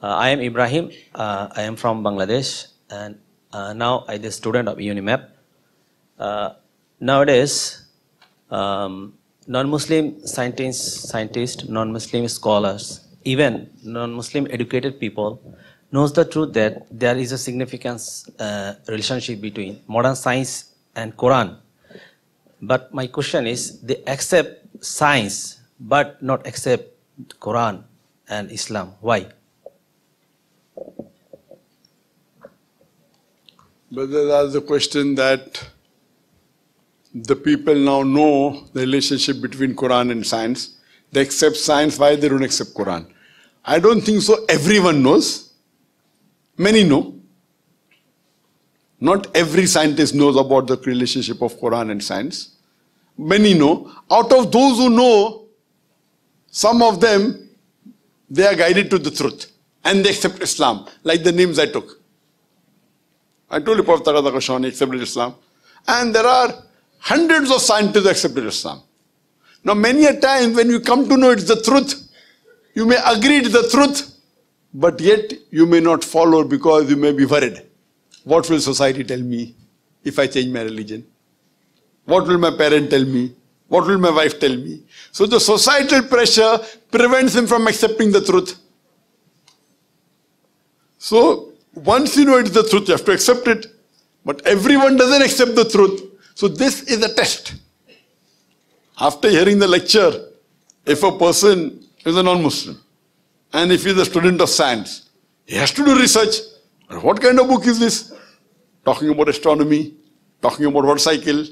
I am Ibrahim. I am from Bangladesh, and now I am a student of UNIMAP. Nowadays, non-Muslim scientists, non-Muslim scholars, even non-Muslim educated people knows the truth that there is a significant relationship between modern science and Quran. But my question is, they accept science but not accept Quran and Islam. Why? But that's the question that the people now know the relationship between Quran and science. They accept science, why they don't accept Quran? I don't think so. Everyone knows. Many know. Not every scientist knows about the relationship of Quran and science. Many know. Out of those who know, some of them, they are guided to the truth. And they accept Islam, like the names I took. I told you Prophet Taqaddasa Kashani accepted Islam. And there are hundreds of scientists who accepted Islam. Now many a time when you come to know it's the truth, you may agree it's the truth, but yet you may not follow because you may be worried. What will society tell me if I change my religion? What will my parent tell me? What will my wife tell me? So the societal pressure prevents him from accepting the truth. So once you know it's the truth, you have to accept it. But everyone doesn't accept the truth. So this is a test. After hearing the lecture, if a person is a non-Muslim and if he is a student of science, he has to do research. What kind of book is this? Talking about astronomy, talking about motorcycle,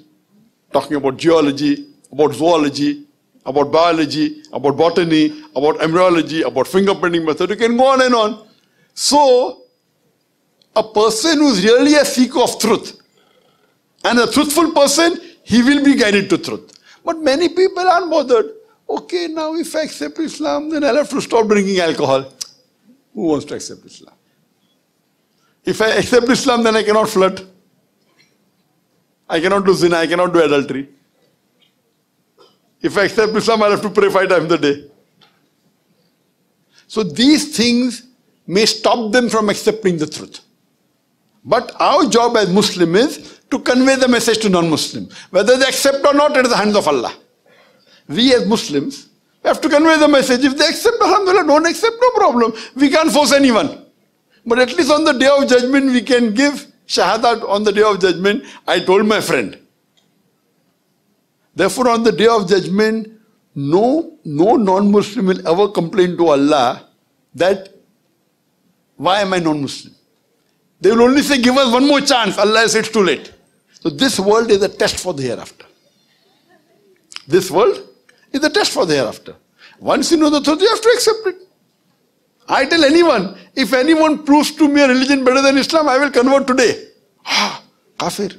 talking about geology, about zoology, about biology, about botany, about embryology, about fingerprinting method. You can go on and on. So, a person who is really a seeker of truth and a truthful person, he will be guided to truth. But many people aren't bothered. Okay, now if I accept Islam, then I'll have to stop drinking alcohol. Who wants to accept Islam? If I accept Islam, then I cannot flirt. I cannot do zina, I cannot do adultery. If I accept Islam, I'll have to pray 5 times a day. So these things may stop them from accepting the truth. But our job as Muslim is to convey the message to non-Muslim. Whether they accept or not, it is the hands of Allah. We as Muslims have to convey the message. If they accept, alhamdulillah, don't accept, no problem. We can't force anyone. But at least on the day of judgment, we can give shahadat on the day of judgment. I told my friend. Therefore, on the day of judgment, no non-Muslim will ever complain to Allah that, why am I non-Muslim? They will only say, give us one more chance. Allah says it's too late. So this world is a test for the hereafter. This world is a test for the hereafter. Once you know the truth, you have to accept it. I tell anyone, if anyone proves to me a religion better than Islam, I will convert today. Kafir.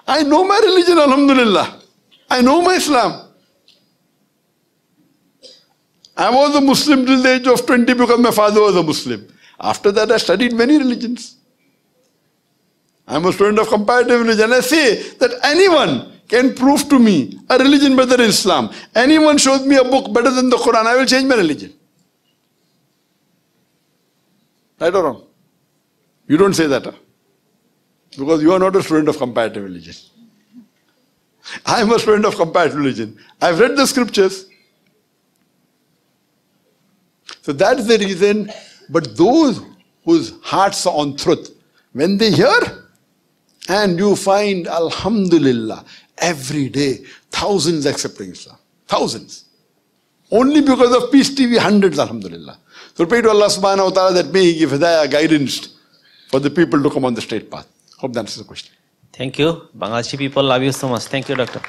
I know my religion, alhamdulillah. I know my Islam. I was a Muslim till the age of 20 because my father was a Muslim. After that, I studied many religions. I am a student of comparative religion. I say that anyone can prove to me a religion better than Islam. Anyone shows me a book better than the Quran, I will change my religion. Right or wrong? You don't say that, huh? Because you are not a student of comparative religion. I am a student of comparative religion. I have read the scriptures. So that is the reason. But those whose hearts are on truth, when they hear, and you find, alhamdulillah, every day, thousands accepting Islam. Thousands. Only because of Peace TV, hundreds, alhamdulillah. So pray to Allah subhanahu wa ta'ala that may He give hidayah, guidance for the people to come on the straight path. Hope that answers the question. Thank you. Bangladeshi people love you so much. Thank you, Doctor.